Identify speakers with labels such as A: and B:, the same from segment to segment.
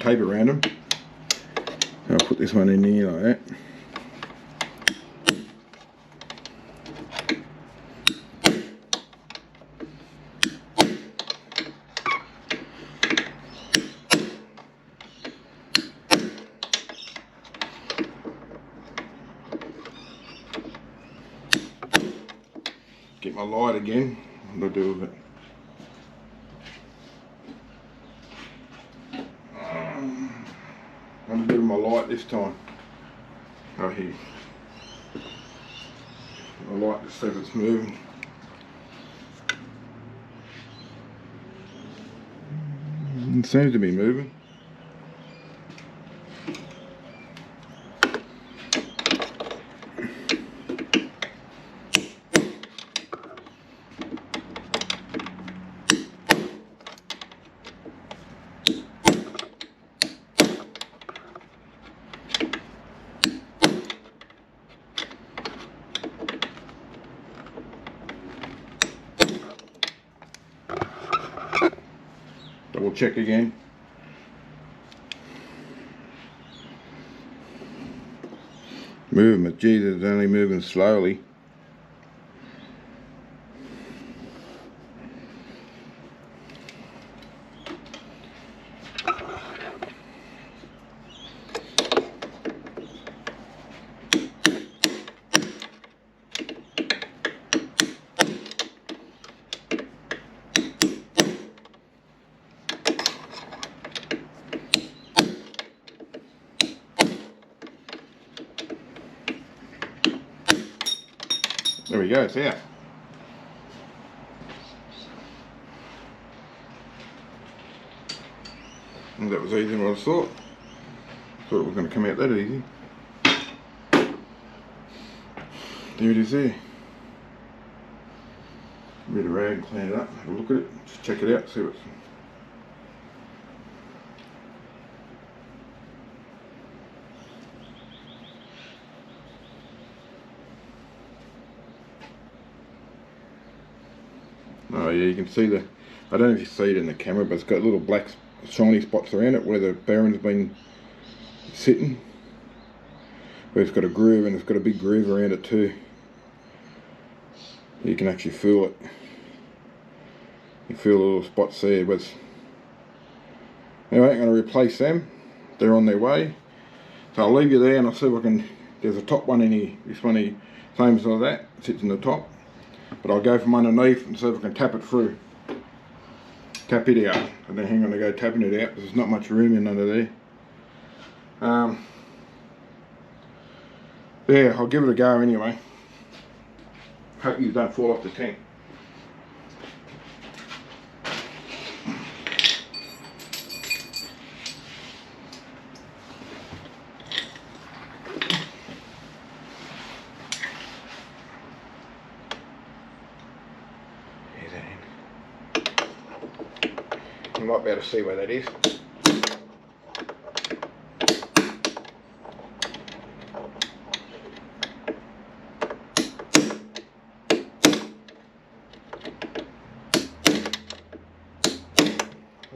A: tape around them. I'll put this one in here like that. Get my light again. What do I do with it? I'm going to do my light this time. Oh, here. My light to see if it's moving. It seems to be moving. Double check again. Movement, geez, it's only moving slowly. There we go, it's out. And that was easier than what I thought. Thought it was going to come out that easy. There it is there. Bit of rag, clean it up, have a look at it, just check it out, see what's... Oh yeah, you can see the, I don't know if you see it in the camera, but it's got little black shiny spots around it where the bearing's been sitting. Where it's got a groove, and it's got a big groove around it too. You can actually feel it. You feel the little spots there, but anyway, I'm going to replace them. They're on their way. So I'll leave you there and I'll see if I can, there's a top one in here. This one here, same as that, sits in the top. But I'll go from underneath and see if I can tap it through. Tap it out. And then hang on to go tapping it out because there's not much room in under there. Yeah, I'll give it a go anyway. Hope you don't fall off the tank. You might be able to see where that is.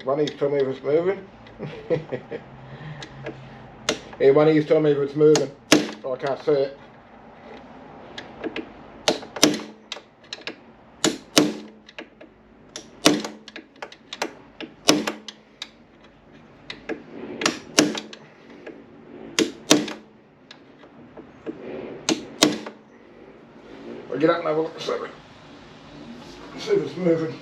A: One of you tell me if it's moving. Yeah, one of you tell me if it's moving. Oh, I can't see it. I'll get up and have a look, see if it's moving.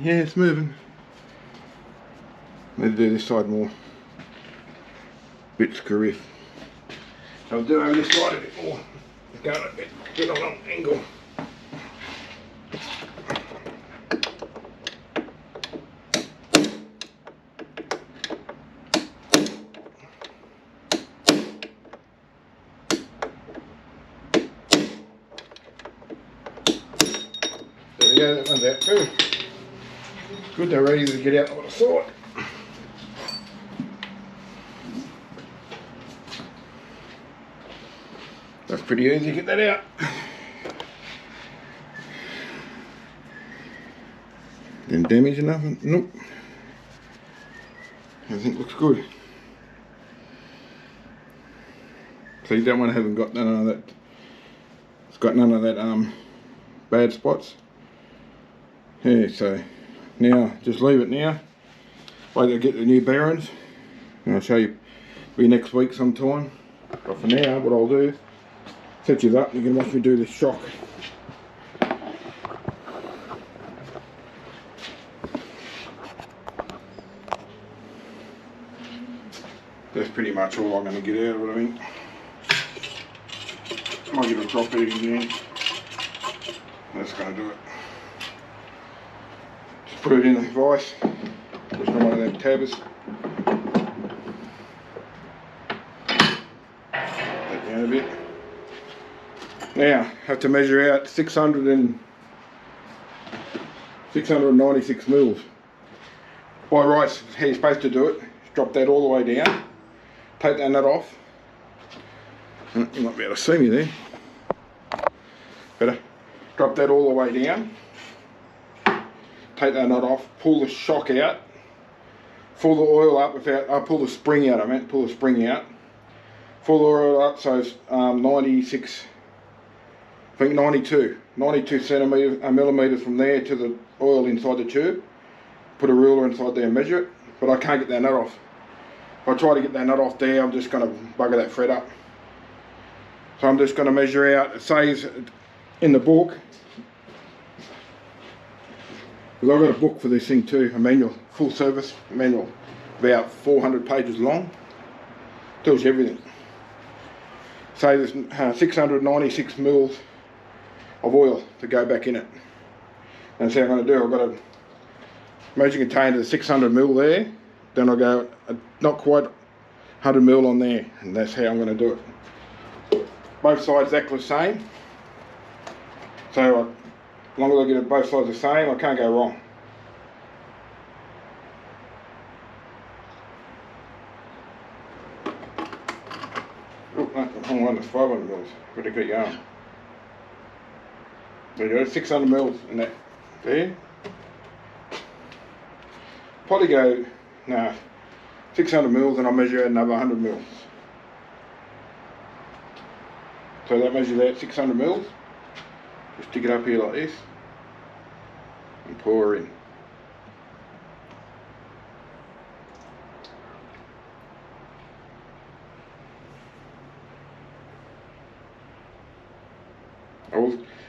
A: Yeah, it's moving. Need to do this side more. Bit screwy. I'll do over this side a bit more. Going a bit, get on an angle. There we go, that one's out too. Good, they're ready to get out on the side. That's pretty easy to get that out. Didn't damage or nothing? Nope. Everything looks good. See, that one hasn't got none of that. It's got none of that bad spots. Yeah, so now just leave it now. Wait till I get the new bearings. And I'll show you next week sometime. But for now, what I'll do, set you up and you can watch me do this shock. That's pretty much all I'm going to get out of it, I think. Might get a drop it again. That's going to do it. Just put it in the vise. Just got one of them tabbers. That down a bit. Now, have to measure out 696 mils. By rights, how you're supposed to do it. Drop that all the way down. Take that nut off. You might be able to see me there. Better. Drop that all the way down. Take that nut off. Pull the shock out. Pull the oil up without. Pull the spring out. Pull the spring out. Pull the oil up so it's 96. I think 92 millimeters from there to the oil inside the tube. Put a ruler inside there and measure it. But I can't get that nut off. If I try to get that nut off there, I'm just going to bugger that thread up. So I'm just going to measure out, it says in the book, because I've got a book for this thing too, a manual, full service manual, about 400 pages long, tells you everything. So there's 696 mils of oil to go back in it. And that's how I'm going to do. I've got a measuring container of 600 mil there, then I'll go not quite 100 mil on there, and that's how I'm going to do it. Both sides exactly the same, so as long as I get it both sides the same, I can't go wrong. Oh, no, I'm on the 500 mils, better get going. There you go, 600 mils in that there. Probably go, 600 mils, and I'll measure out another 100 mils. So that measures out 600 mils. Just stick it up here like this and pour in.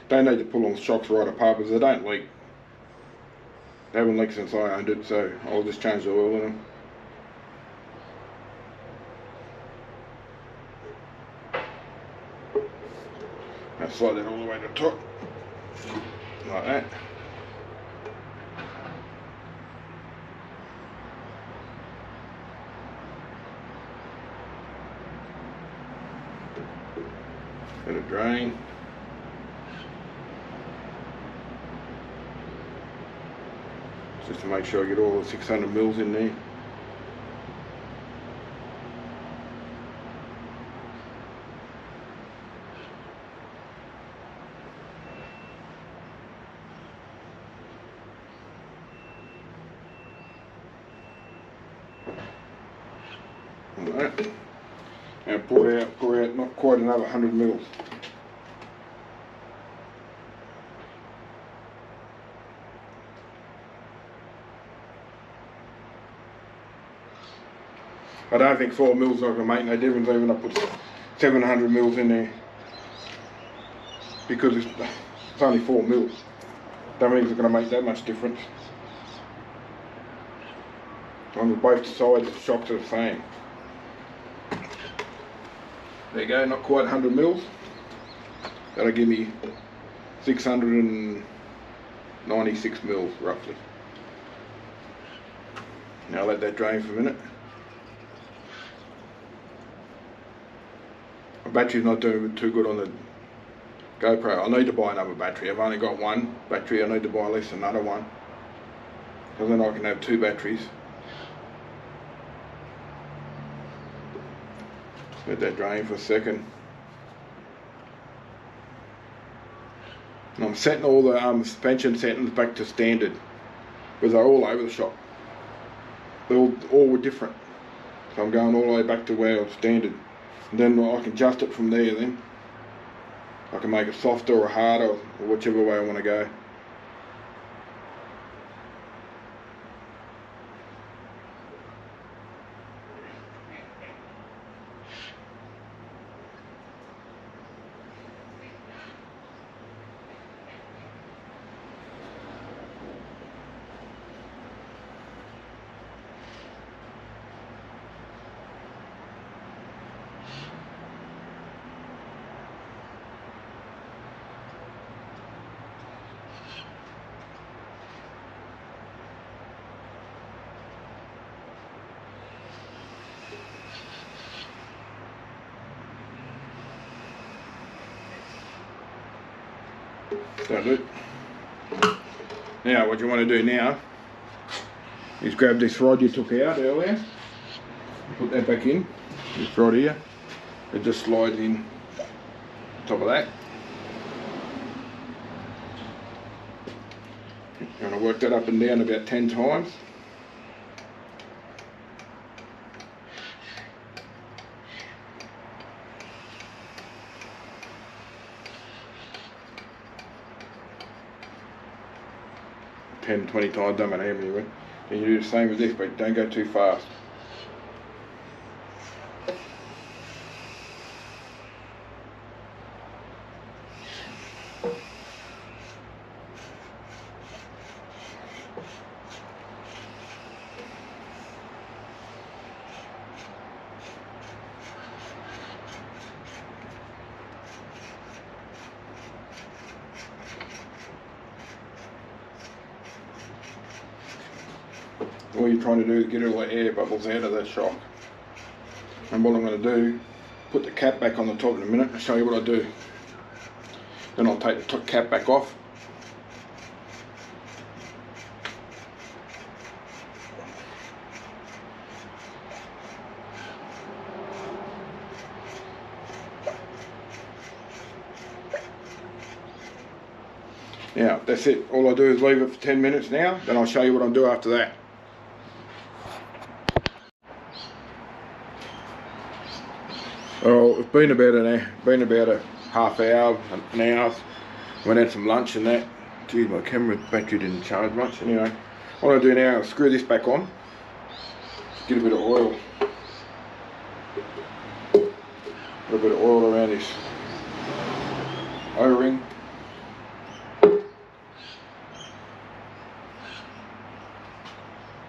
A: Don't need to pull on the shocks right apart because they don't leak. They haven't leaked since I owned it, so I'll just change the oil in them. Now slide that all the way to the top, like that. Let it drain. Just to make sure I get all the 600 mils in there. Alright. And pour out not quite another 100 mils. I don't think 4 mils is not going to make no difference even if I put 700 mils in there, because it's only 4 mils. Don't think it's going to make that much difference. On both sides the shocks are the same. There you go, not quite 100 mils. That'll give me 696 mils roughly. Now let that drain for a minute. My battery's not doing too good on the GoPro. I need to buy another battery. I've only got one battery. I need to buy at least another one, because then I can have 2 batteries. Let that drain for a second. And I'm setting all the suspension settings back to standard. because they're all over the shop. They all were different. So I'm going all the way back to where I was standard. And then I can adjust it from there then. I can make it softer or harder or whichever way I want to go. That'll do. Now what you want to do now is grab this rod you took out earlier, put that back in, this rod here, it just slides in top of that. You want to work that up and down about 10 times. Ten, 20 times, don't matter how many went. Then you do the same with this, but don't go too fast. All you're trying to do is get all the air bubbles out of that shock. And what I'm going to do, put the cap back on the top in a minute and show you what I do. Then I'll take the top cap back off. Now that's it, all I do is leave it for 10 minutes now, then I'll show you what I'll do after that. Well, it's been about a half hour, an hour. Went out some lunch and that. Geez, my camera battery didn't charge much. Anyway, what I do now is screw this back on. Get a bit of oil. Put a bit of oil around this O-ring.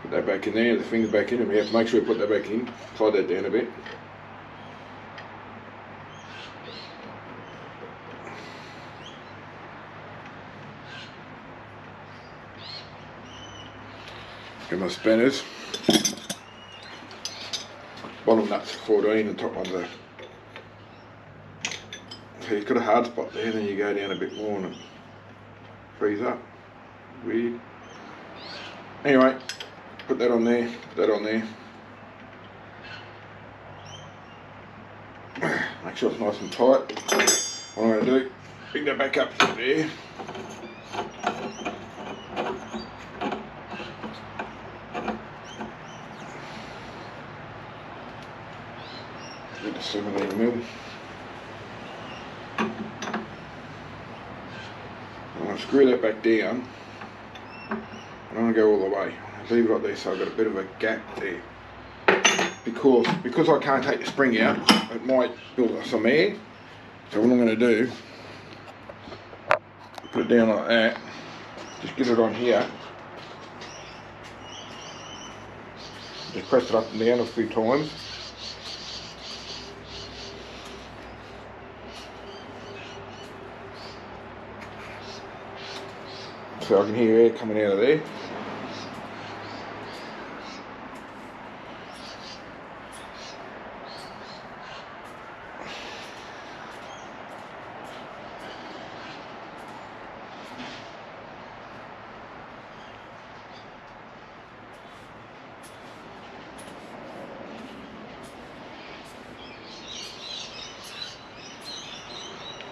A: Put that back in there, the finger's back in, and we have to make sure we put that back in. Slide that down a bit. Get my spinners. Bottom nut's 14 and top one's a. So you've got a hard spot there, then you go down a bit more and it frees up. Weird. Anyway, put that on there, put that on there. Make sure it's nice and tight. What I'm going to do, pick that back up there. Get the 17mm. I'm going to screw that back down. I'm going to go all the way. Leave it like this so I've got a bit of a gap there. Because I can't take the spring out, it might build up some air. So what I'm going to do, put it down like that, just get it on here. Just press it up and down a few times. So I can hear air coming out of there.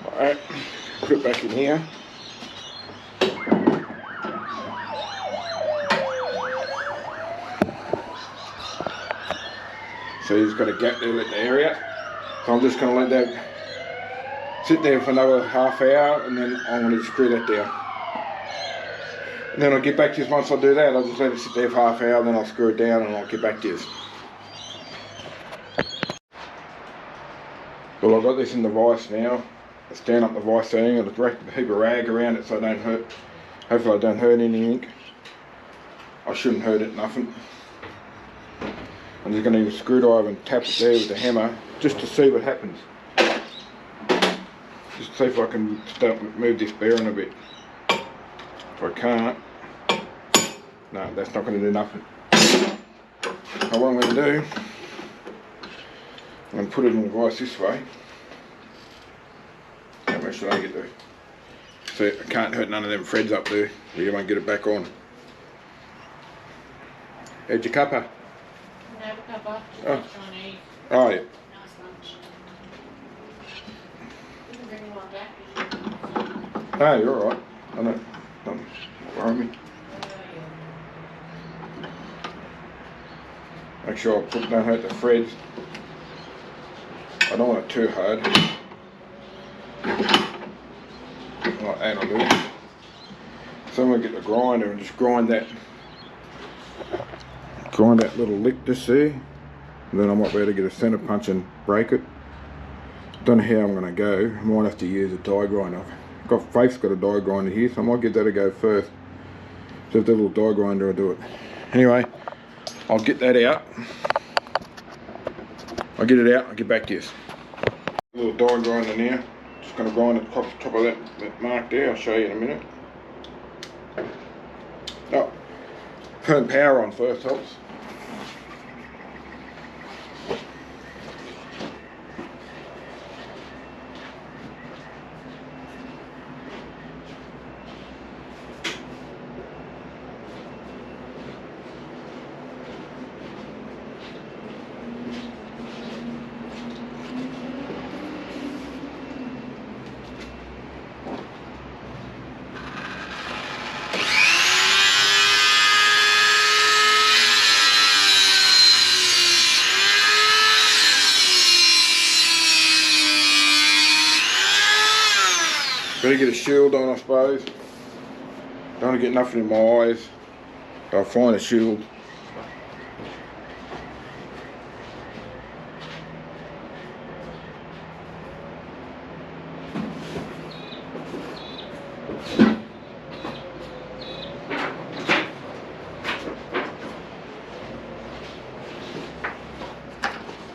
A: Alright, put it back in here. So he's got a gap there, let the air out. So I'm just going to let that sit there for another half hour, and then I'm going to screw that down. And then I'll get back to this. Once I do that, I'll just let it sit there for half hour, then I'll screw it down and I'll get back to this. Well, I've got this in the vise now. It's down up the vise thing, and I've wrapped a heap of rag around it so I don't hurt. Hopefully I don't hurt any ink. I shouldn't hurt it nothing. I'm just going to use a screwdriver and tap it there with the hammer just to see what happens. Just see if I can move this bearing a bit. If I can't, no, that's not going to do nothing. So what I'm going to do, I'm going to put it in the vise this way. Make sure I don't get the, so I can't hurt none of them threads up there, where you won't get it back on. How'd your cuppa?
B: Have a cuppa,
A: Oh.
B: Chinese.
A: Oh yeah.
B: Nice one. You can bring one back.
A: No, you're alright. I don't worry me. Make sure I don't hurt the threads. I don't want it too hard. Like that I'll do it. So I'm going to get the grinder and just grind that little lip just there. And then I might be able to get a centre punch and break it. Don't know how I'm going to go. I might have to use a die grinder. Faith's got a die grinder here, so I might give that a go first. So if the little die grinder will do it. Anyway, I'll get that out. I'll get it out, I'll get back to you. Little die grinder now. Just going to grind it across the top of that mark there. I'll show you in a minute. Oh, turn power on first helps. Better get a shield on, I suppose. Don't want to get nothing in my eyes. I'll find a shield.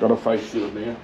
A: Got a face shield now.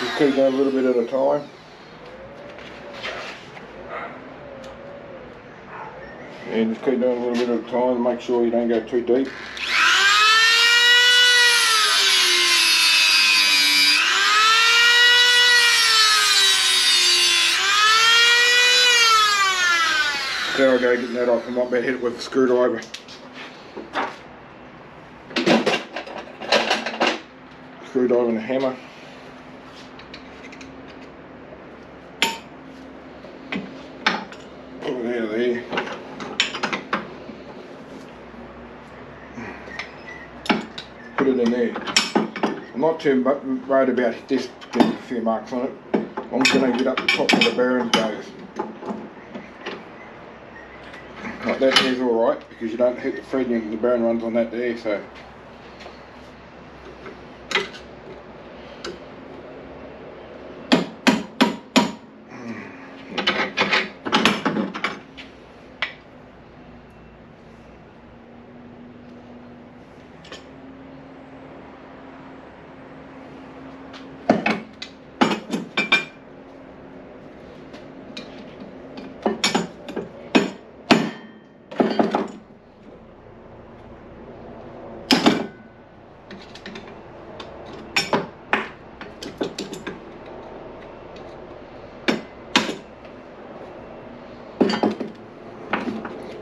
A: Just keep going a little bit at a time. And just keep doing a little bit at a time and make sure you don't go too deep. There I go, getting that off. I might better hit it with a screwdriver. Screwdriver and a hammer. Pull it out of there. Put it in there. I'm not too worried about this getting a few marks on it. I'm just going to get up the top where the bearing goes. Like that there's alright, because you don't hit the thread and the bearing runs on that there, so.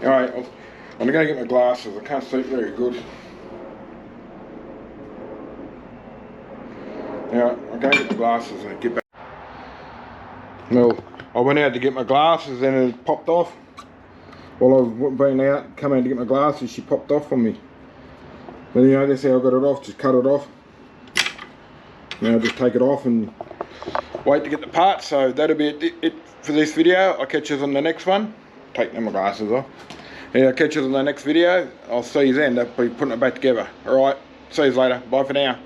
A: Alright, I'm going to get my glasses. I can't see very good. Alright, I'm going to get my glasses and get back. Well, I went out to get my glasses and it popped off. While I've been out, come out to get my glasses, she popped off on me. But you know, that's how I got it off, just cut it off. Now just take it off and wait to get the parts. So that'll be it for this video. I'll catch you on the next one. Take my glasses off. Yeah, I'll catch you on the next video. I'll see you then. I'll be putting it back together. Alright, see you later. Bye for now.